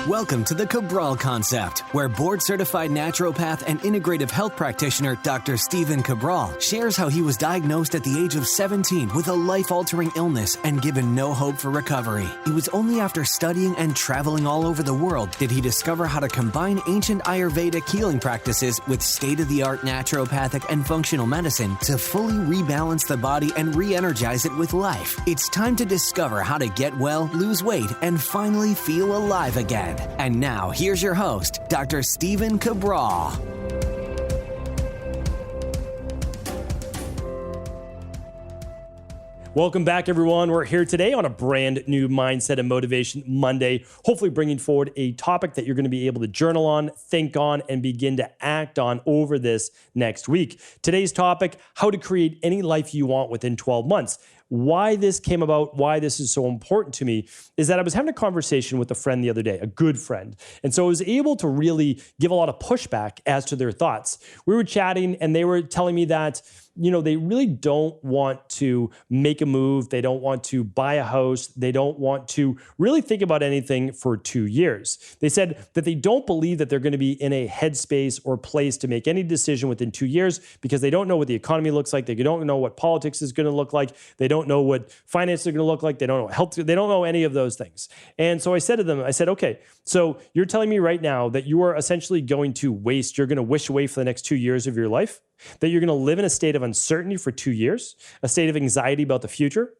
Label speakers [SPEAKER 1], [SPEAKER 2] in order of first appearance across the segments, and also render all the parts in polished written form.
[SPEAKER 1] Welcome to the Cabral Concept, where board-certified naturopath and integrative health practitioner Dr. Stephen Cabral shares how he was diagnosed at the age of 17 with a life-altering illness and given no hope for recovery. It was only after studying and traveling all over the world did he discover how to combine ancient Ayurvedic healing practices with state-of-the-art naturopathic and functional medicine to fully rebalance the body and re-energize it with life. It's time to discover how to get well, lose weight, and finally feel alive again. And now, here's your host, Dr. Stephen Cabral.
[SPEAKER 2] Welcome back, everyone. We're here today on a brand new Mindset and Motivation Monday, hopefully bringing forward a topic that you're going to be able to journal on, think on, and begin to act on over this next week. Today's topic, how to create any life you want within 12 months. Why this came about, why this is so important to me, is that I was having a conversation with a friend the other day, a good friend. And so I was able to really give a lot of pushback as to their thoughts. We were chatting and they were telling me that, they really don't want to make a move. They don't want to buy a house. They don't want to really think about anything for 2 years. They said that they don't believe that they're going to be in a headspace or place to make any decision within 2 years because they don't know what the economy looks like. They don't know what politics is going to look like. They don't know what finance are going to look like. They don't know health. They don't know any of those things. And so I said to them, okay, so you're telling me right now that you are essentially going to wish away for the next 2 years of your life? That you're going to live in a state of uncertainty for 2 years, a state of anxiety about the future,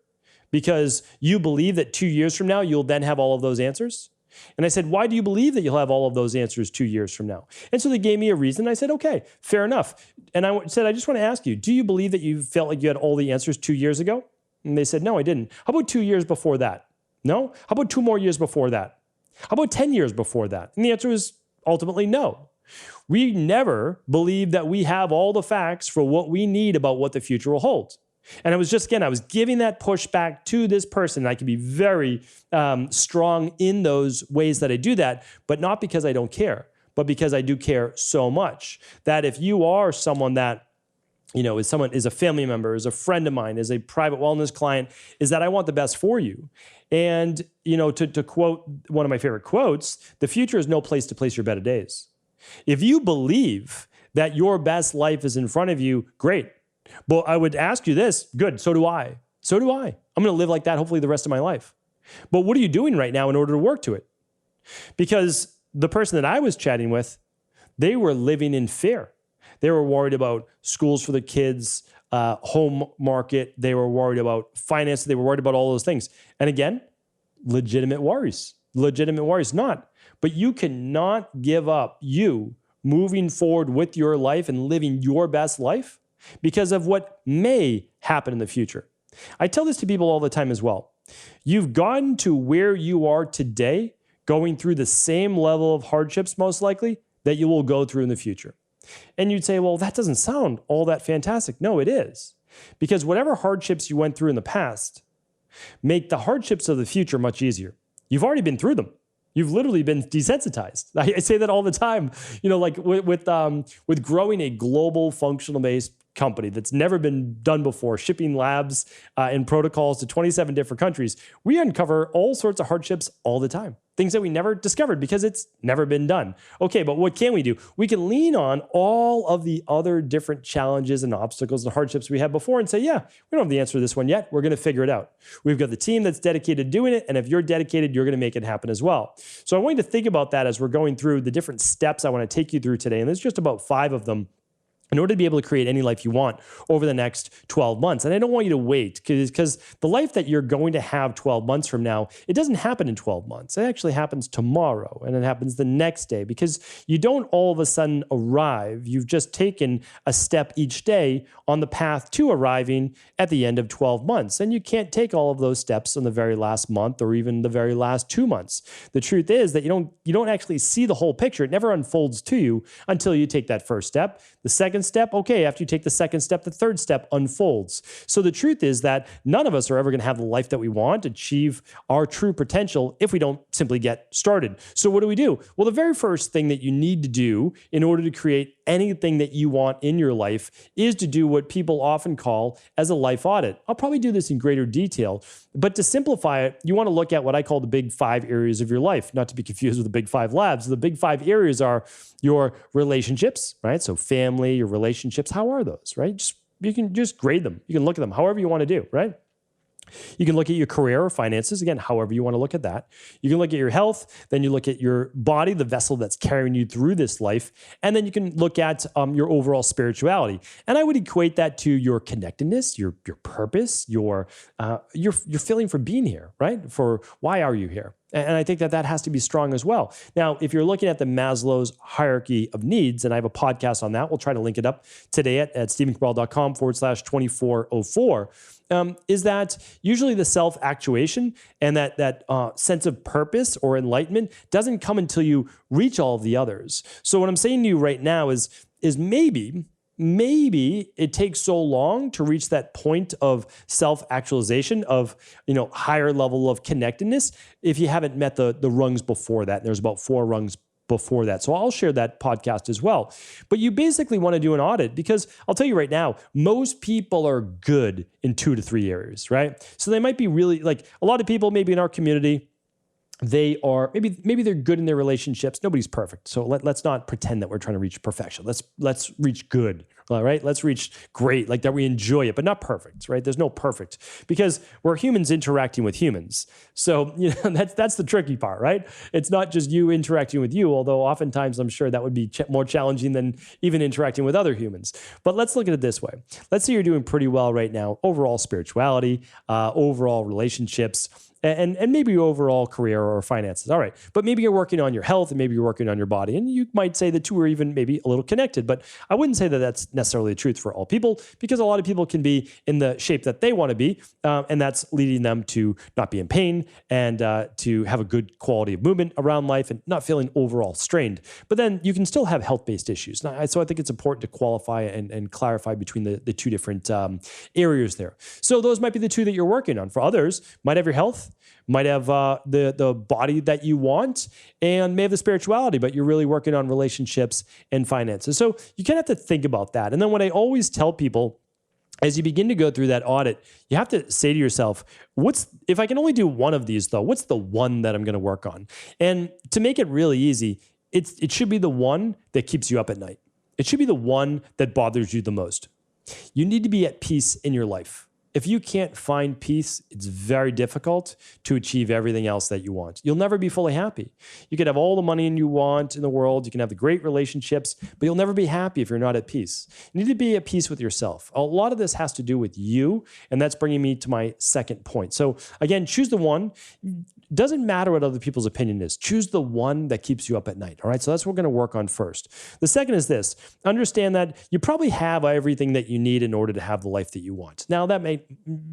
[SPEAKER 2] because you believe that 2 years from now, you'll then have all of those answers? And I said, why do you believe that you'll have all of those answers 2 years from now? And so they gave me a reason. I said, okay, fair enough. And I said, I just want to ask you, do you believe that you felt like you had all the answers 2 years ago? And they said, no, I didn't. How about 2 years before that? No? How about 2 more years before that? How about 10 years before that? And the answer is ultimately no. We never believe that we have all the facts for what we need about what the future will hold. And I was giving that pushback to this person. I can be very strong in those ways that I do that, but not because I don't care, but because I do care so much that if you are someone that is a family member, is a friend of mine, is a private wellness client, is that I want the best for you. And, to quote one of my favorite quotes, the future is no place to place your better days. If you believe that your best life is in front of you, great. But I would ask you this, good, so do I. So do I. I'm going to live like that hopefully the rest of my life. But what are you doing right now in order to work to it? Because the person that I was chatting with, they were living in fear. They were worried about schools for the kids, home market. They were worried about finance. They were worried about all those things. And again, legitimate worries. Not. But you cannot give up you moving forward with your life and living your best life because of what may happen in the future. I tell this to people all the time as well. You've gotten to where you are today, going through the same level of hardships, most likely, that you will go through in the future. And you'd say, well, that doesn't sound all that fantastic. No, it is. Because whatever hardships you went through in the past make the hardships of the future much easier. You've already been through them. You've literally been desensitized. I say that all the time, like with growing a global functional-based company that's never been done before, shipping labs and protocols to 27 different countries. We uncover all sorts of hardships all the time. Things that we never discovered because it's never been done. Okay, but what can we do? We can lean on all of the other different challenges and obstacles and hardships we had before and say, yeah, we don't have the answer to this one yet. We're going to figure it out. We've got the team that's dedicated to doing it. And if you're dedicated, you're going to make it happen as well. So I want you to think about that as we're going through the different steps I want to take you through today. And there's just about 5 of them in order to be able to create any life you want over the next 12 months. And I don't want you to wait because the life that you're going to have 12 months from now, it doesn't happen in 12 months. It actually happens tomorrow and it happens the next day because you don't all of a sudden arrive. You've just taken a step each day on the path to arriving at the end of 12 months. And you can't take all of those steps in the very last month or even the very last 2 months. The truth is that you don't actually see the whole picture. It never unfolds to you until you take that first step. The second step, okay, after you take the second step, the third step unfolds. So the truth is that none of us are ever going to have the life that we want, achieve our true potential if we don't simply get started. So what do we do? Well, the very first thing that you need to do in order to create anything that you want in your life is to do what people often call as a life audit. I'll probably do this in greater detail, but to simplify it, you want to look at what I call the big 5 areas of your life, not to be confused with the big 5 labs. The big 5 areas are your relationships, right? So family, your relationships, how are those, right? You can just grade them. You can look at them however you want to do, right? You can look at your career or finances, again, however you want to look at that. You can look at your health, then you look at your body, the vessel that's carrying you through this life, and then you can look at your overall spirituality. And I would equate that to your connectedness, your purpose, your feeling for being here, right? For why are you here? And I think that has to be strong as well. Now, if you're looking at the Maslow's hierarchy of needs, and I have a podcast on that, we'll try to link it up today at stephencabral.com/2404, is that usually the self-actuation and that sense of purpose or enlightenment doesn't come until you reach all of the others. So what I'm saying to you right now is maybe it takes so long to reach that point of self-actualization, of higher level of connectedness, if you haven't met the rungs before that. There's about 4 rungs before that. So I'll share that podcast as well. But you basically want to do an audit, because I'll tell you right now, most people are good in 2 to 3 areas, right? So they might be really, like a lot of people maybe in our community, they are maybe they're good in their relationships. Nobody's perfect, so let's not pretend that we're trying to reach perfection. Let's reach good, all right? Let's reach great, like that we enjoy it, but not perfect, right? There's no perfect, because we're humans interacting with humans. So that's the tricky part, right? It's not just you interacting with you, although oftentimes I'm sure that would be more challenging than even interacting with other humans. But let's look at it this way. Let's say you're doing pretty well right now, overall spirituality, overall relationships, and maybe your overall career or finances. All right. But maybe you're working on your health, and maybe you're working on your body. And you might say the two are even maybe a little connected. But I wouldn't say that that's necessarily the truth for all people, because a lot of people can be in the shape that they want to be. And that's leading them to not be in pain and to have a good quality of movement around life and not feeling overall strained. But then you can still have health-based issues. So I think it's important to qualify and clarify between the 2 different areas there. So those might be the 2 that you're working on. For others, might have your health, might have the body that you want, and may have the spirituality, but you're really working on relationships and finances. So you kind of have to think about that. And then what I always tell people, as you begin to go through that audit, you have to say to yourself, if I can only do one of these though, what's the one that I'm going to work on? And to make it really easy, it should be the one that keeps you up at night. It should be the one that bothers you the most. You need to be at peace in your life. If you can't find peace, it's very difficult to achieve everything else that you want. You'll never be fully happy. You can have all the money you want in the world. You can have the great relationships, but you'll never be happy if you're not at peace. You need to be at peace with yourself. A lot of this has to do with you, and that's bringing me to my second point. So again, choose the one. Doesn't matter what other people's opinion is. Choose the one that keeps you up at night. All right. So that's what we're going to work on first. The second is this: understand that you probably have everything that you need in order to have the life that you want. Now, that may,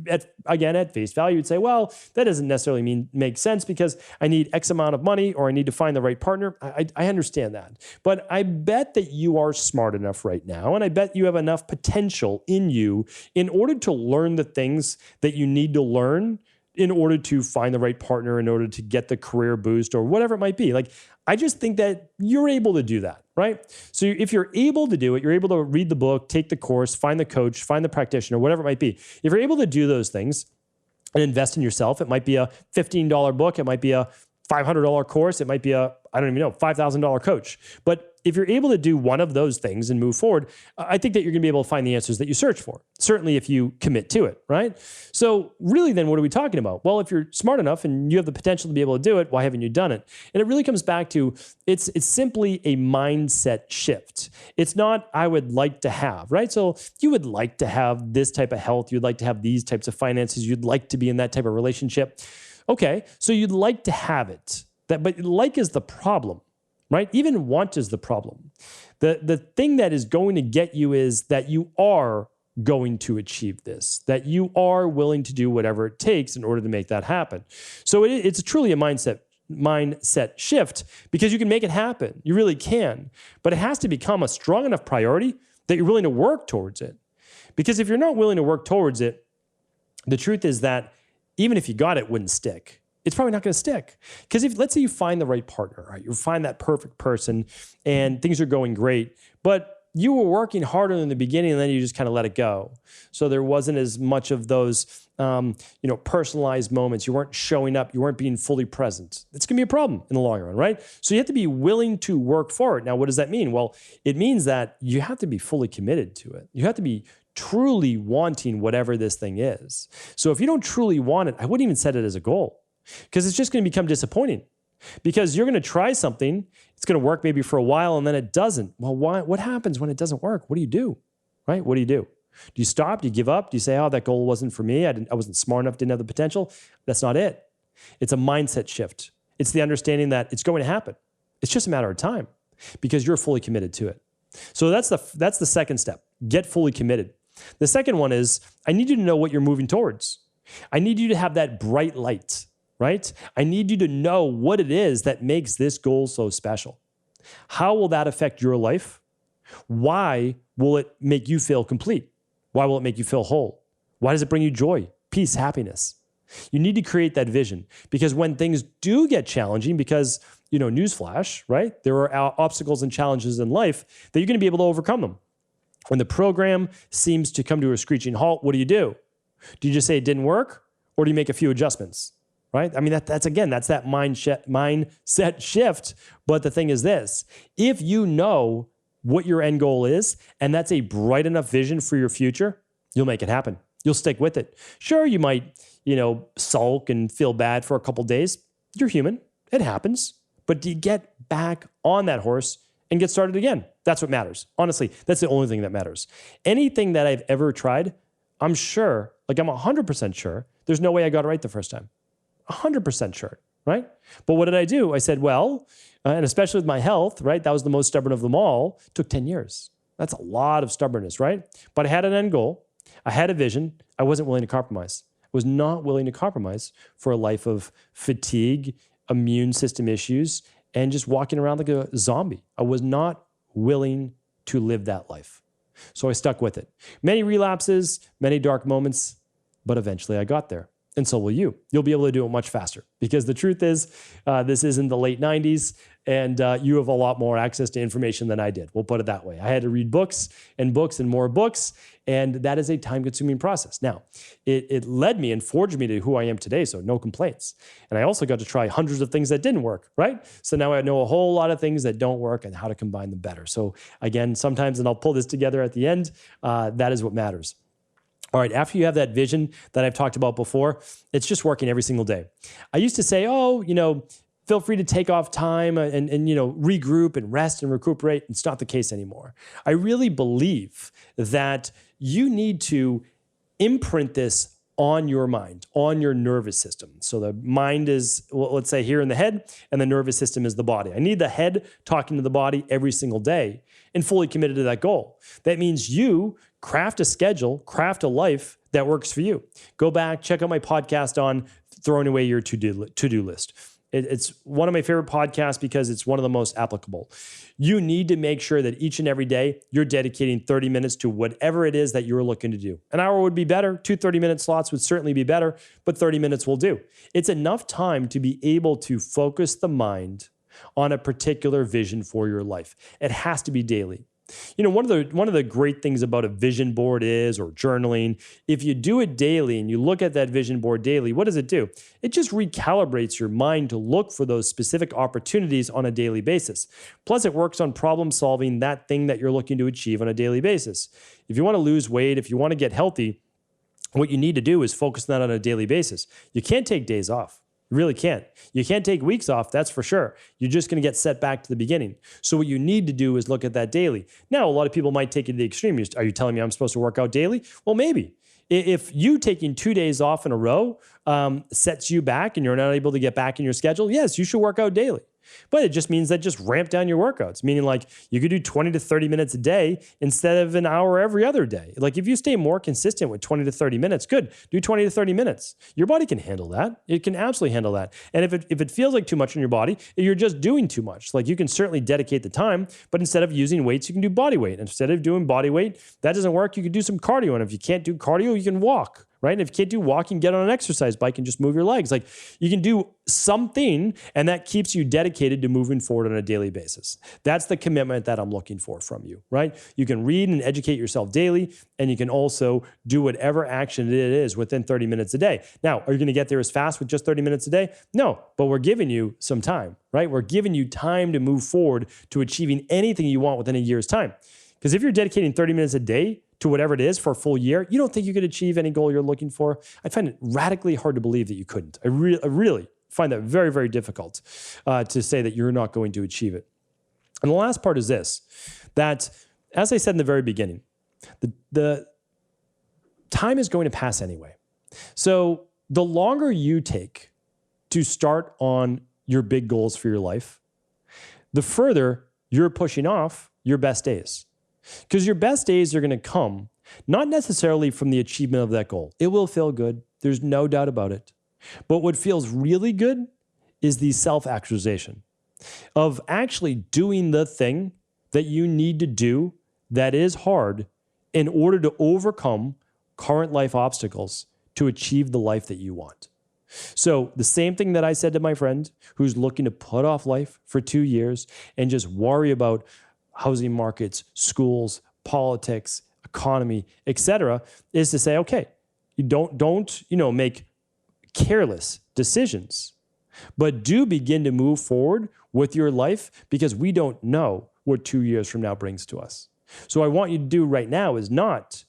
[SPEAKER 2] at face value, you'd say, well, that doesn't necessarily make sense because I need X amount of money or I need to find the right partner. I understand that. But I bet that you are smart enough right now, and I bet you have enough potential in you in order to learn the things that you need to learn in order to find the right partner, in order to get the career boost or whatever it might be. Like, I just think that you're able to do that, right? So if you're able to do it, you're able to read the book, take the course, find the coach, find the practitioner, whatever it might be. If you're able to do those things and invest in yourself, it might be a $15 book, it might be a $500 course, it might be a, I don't even know, $5,000 coach. But if you're able to do one of those things and move forward, I think that you're going to be able to find the answers that you search for. Certainly if you commit to it, right? So really then what are we talking about? Well, if you're smart enough and you have the potential to be able to do it, why haven't you done it? And it really comes back to, it's simply a mindset shift. It's not, I would like to have, right? So you would like to have this type of health. You'd like to have these types of finances. You'd like to be in that type of relationship. Okay, so you'd like to have it. But like is the problem. Right? Even want is the problem. The thing that is going to get you is that you are going to achieve this, that you are willing to do whatever it takes in order to make that happen. So it's truly a mindset shift, because you can make it happen. You really can. But it has to become a strong enough priority that you're willing to work towards it. Because if you're not willing to work towards it, the truth is that even if you got it, it wouldn't stick. It's probably not going to stick. Because if, let's say you find the right partner, right? You find that perfect person and things are going great, but you were working harder in the beginning and then you just kind of let it go. So there wasn't as much of those, personalized moments. You weren't showing up. You weren't being fully present. It's going to be a problem in the long run, right? So you have to be willing to work for it. Now, what does that mean? Well, it means that you have to be fully committed to it. You have to be truly wanting whatever this thing is. So if you don't truly want it, I wouldn't even set it as a goal, because it's just going to become disappointing. Because you're going to try something, it's going to work maybe for a while, and then it doesn't. Well, why? What happens when it doesn't work? What do you do? Right? What do you do? Do you stop? Do you give up? Do you say, oh, that goal wasn't for me? I wasn't smart enough, didn't have the potential? That's not it. It's a mindset shift. It's the understanding that it's going to happen. It's just a matter of time because you're fully committed to it. So that's the second step. Get fully committed. The second one is, I need you to know what you're moving towards. I need you to have that bright light, right? I need you to know what it is that makes this goal so special. How will that affect your life? Why will it make you feel complete? Why will it make you feel whole? Why does it bring you joy, peace, happiness? You need to create that vision, because when things do get challenging, because, newsflash, right? There are obstacles and challenges in life that you're going to be able to overcome them. When the program seems to come to a screeching halt, what do? Do you just say it didn't work, or do you make a few adjustments, right? I mean, that's that mindset shift. But the thing is this: if you know what your end goal is, and that's a bright enough vision for your future, you'll make it happen. You'll stick with it. Sure, you might, sulk and feel bad for a couple days. You're human. It happens. But do you get back on that horse and get started again? That's what matters. Honestly, that's the only thing that matters. Anything that I've ever tried, I'm 100% sure, there's no way I got it right the first time. 100% sure, right? But what did I do? I said, and especially with my health, right? That was the most stubborn of them all. It took 10 years. That's a lot of stubbornness, right? But I had an end goal. I had a vision. I wasn't willing to compromise. I was not willing to compromise for a life of fatigue, immune system issues, and just walking around like a zombie. I was not willing to live that life. So I stuck with it. Many relapses, many dark moments, but eventually I got there. And so will you. You'll be able to do it much faster, because the truth is, this is in the late 90s, and you have a lot more access to information than I did. We'll put it that way. I had to read books and more books, and that is a time-consuming process. Now, it led me and forged me to who I am today, so no complaints. And I also got to try hundreds of things that didn't work, right? So now I know a whole lot of things that don't work and how to combine them better. So again, sometimes, and I'll pull this together at the end, that is what matters. All right, after you have that vision that I've talked about before, it's just working every single day. I used to say, feel free to take off time and regroup and rest and recuperate. It's not the case anymore. I really believe that you need to imprint this on your mind, on your nervous system. So the mind is, let's say, here in the head, and the nervous system is the body. I need the head talking to the body every single day and fully committed to that goal. That means you craft a schedule, craft a life that works for you. Go back, check out my podcast on throwing away your to-do list. It's one of my favorite podcasts because it's one of the most applicable. You need to make sure that each and every day you're dedicating 30 minutes to whatever it is that you're looking to do. An hour would be better. 2 30-minute slots would certainly be better, but 30 minutes will do. It's enough time to be able to focus the mind on a particular vision for your life. It has to be daily. One of the great things about a vision board is, or journaling, if you do it daily and you look at that vision board daily, what does it do? It just recalibrates your mind to look for those specific opportunities on a daily basis. Plus, it works on problem solving that thing that you're looking to achieve on a daily basis. If you want to lose weight, if you want to get healthy, what you need to do is focus on that on a daily basis. You can't take days off. You really can't. You can't take weeks off, that's for sure. You're just going to get set back to the beginning. So what you need to do is look at that daily. Now, a lot of people might take it to the extreme. Are you telling me I'm supposed to work out daily? Well, maybe. If you taking 2 days off in a row sets you back and you're not able to get back in your schedule, yes, you should work out daily. But it just means that just ramp down your workouts, meaning like you could do 20 to 30 minutes a day instead of an hour every other day. Like if you stay more consistent with 20 to 30 minutes, good. Do 20 to 30 minutes. Your body can handle that. It can absolutely handle that. And if it feels like too much in your body, you're just doing too much. Like you can certainly dedicate the time, but instead of using weights, you can do body weight. Instead of doing body weight, that doesn't work. You can do some cardio. And if you can't do cardio, you can walk. right? And if you can't do walking, get on an exercise bike and just move your legs. Like you can do something, and that keeps you dedicated to moving forward on a daily basis. That's the commitment that I'm looking for from you, right? You can read and educate yourself daily, and you can also do whatever action it is within 30 minutes a day. Now, are you going to get there as fast with just 30 minutes a day? No, but we're giving you some time, right? We're giving you time to move forward to achieving anything you want within a year's time. Because if you're dedicating 30 minutes a day to whatever it is for a full year, you don't think you could achieve any goal you're looking for? I find it radically hard to believe that you couldn't. I really find that very, very difficult to say that you're not going to achieve it. And the last part is this, that as I said in the very beginning, the time is going to pass anyway. So the longer you take to start on your big goals for your life, the further you're pushing off your best days. Because your best days are going to come not necessarily from the achievement of that goal. It will feel good. There's no doubt about it. But what feels really good is the self-actualization of actually doing the thing that you need to do that is hard in order to overcome current life obstacles to achieve the life that you want. So the same thing that I said to my friend who's looking to put off life for 2 years and just worry about housing markets, schools, politics, economy, etc., is to say, okay, you don't make careless decisions, but do begin to move forward with your life, because we don't know what 2 years from now brings to us. So what I want you to do right now is not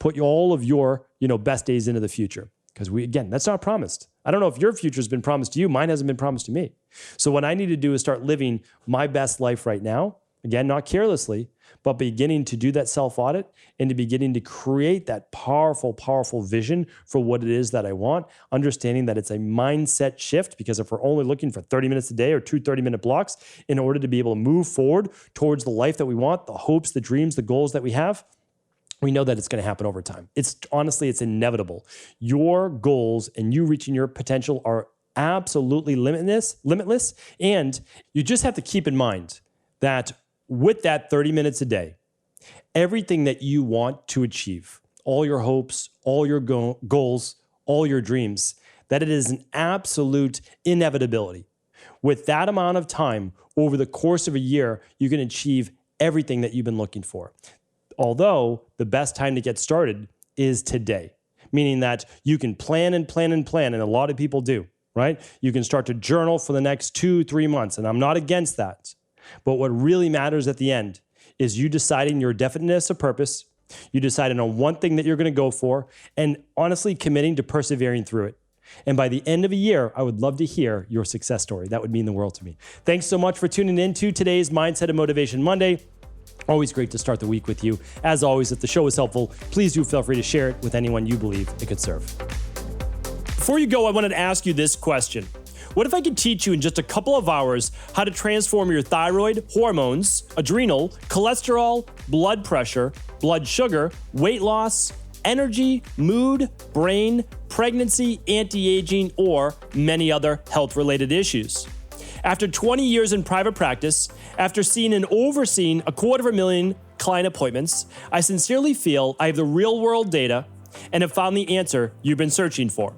[SPEAKER 2] put all of your best days into the future, because that's not promised. I don't know if your future has been promised to you. Mine hasn't been promised to me. So what I need to do is start living my best life right now. Again, not carelessly, but beginning to do that self-audit and to beginning to create that powerful, powerful vision for what it is that I want, understanding that it's a mindset shift, because if we're only looking for 30 minutes a day or 2 30-minute blocks in order to be able to move forward towards the life that we want, the hopes, the dreams, the goals that we have, we know that it's going to happen over time. It's inevitable. Your goals and you reaching your potential are absolutely limitless. And you just have to keep in mind that with that 30 minutes a day, everything that you want to achieve, all your hopes, all your goals, all your dreams, that it is an absolute inevitability. With that amount of time over the course of a year, you can achieve everything that you've been looking for. Although the best time to get started is today, meaning that you can plan and plan and plan, and a lot of people do, right? You can start to journal for the next 2-3 months, and I'm not against that. But what really matters at the end is you deciding your definiteness of purpose, you deciding on one thing that you're going to go for, and honestly committing to persevering through it. And by the end of a year, I would love to hear your success story. That would mean the world to me. Thanks so much for tuning in to today's Mindset and Motivation Monday. Always great to start the week with you. As always, if the show was helpful, please do feel free to share it with anyone you believe it could serve. Before you go, I wanted to ask you this question. What if I could teach you in just a couple of hours how to transform your thyroid, hormones, adrenal, cholesterol, blood pressure, blood sugar, weight loss, energy, mood, brain, pregnancy, anti-aging, or many other health-related issues? After 20 years in private practice, after seeing and overseeing 250,000 client appointments, I sincerely feel I have the real-world data and have found the answer you've been searching for.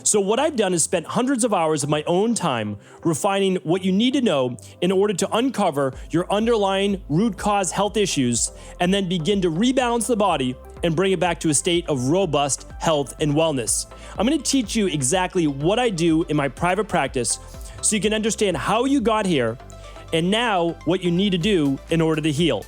[SPEAKER 2] So what I've done is spent hundreds of hours of my own time refining what you need to know in order to uncover your underlying root cause health issues and then begin to rebalance the body and bring it back to a state of robust health and wellness. I'm going to teach you exactly what I do in my private practice so you can understand how you got here and now what you need to do in order to heal.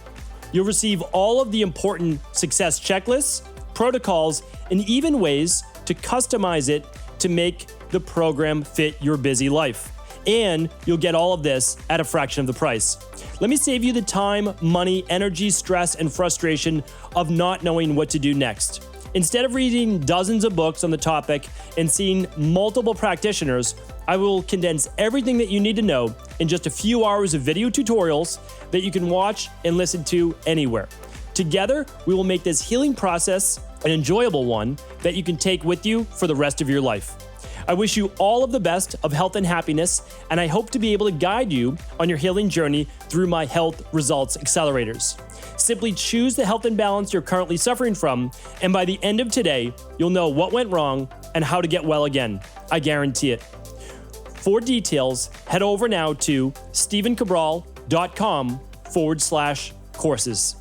[SPEAKER 2] You'll receive all of the important success checklists, protocols, and even ways to customize it to make the program fit your busy life. And you'll get all of this at a fraction of the price. Let me save you the time, money, energy, stress, and frustration of not knowing what to do next. Instead of reading dozens of books on the topic and seeing multiple practitioners, I will condense everything that you need to know in just a few hours of video tutorials that you can watch and listen to anywhere. Together, we will make this healing process an enjoyable one that you can take with you for the rest of your life. I wish you all of the best of health and happiness, and I hope to be able to guide you on your healing journey through my health results accelerators. Simply choose the health imbalance you're currently suffering from, and by the end of today, you'll know what went wrong and how to get well again. I guarantee it. For details, head over now to stephencabral.com/courses.